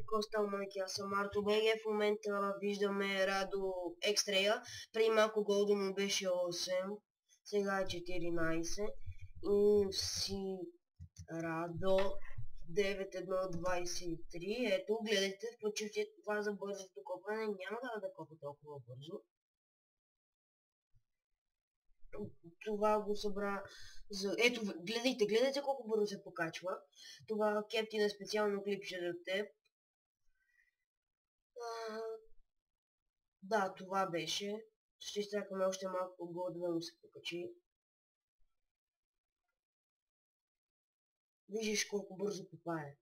Костал майки, аз съм Марто БГ. В момента виждаме Радо Екстрея. Преди малко голда му беше 8, сега е 14. И си Радо 9-1-23. Ето, гледайте, включих това за бързото копане. Няма да копа толкова бързо. Това го събра за... Ето, гледайте колко бързо се покачва. Това Кепти на специално клипче за теб. Да, това беше. Ще изчакаме още малко отгоре да му се покачи. Виждаш колко бързо копае.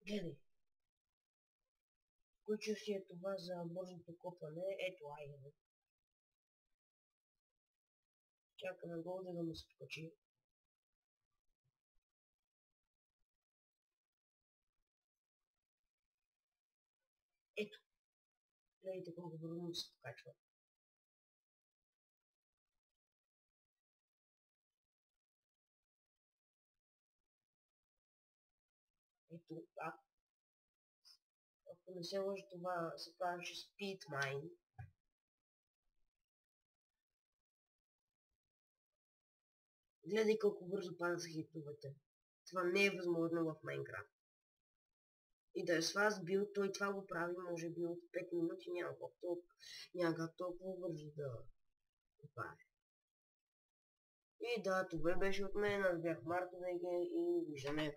Гледай. Включил си е това за бързото копане. Ето, айде. Чакаме голда да му се покачи. Ето. Гледайте колко бързо му се покачва. Ето, да. Ако не се лъжи, това се казваше Speed Mine. Гледай колко бързо пада с хитовете. Това не е възможно в Майнкрафт. И да е с вас бил, той това го прави, може би от 5 минути, няма как толкова бързо да копае. И да, това беше от мен, аз бях Марто ВГ и виждаме.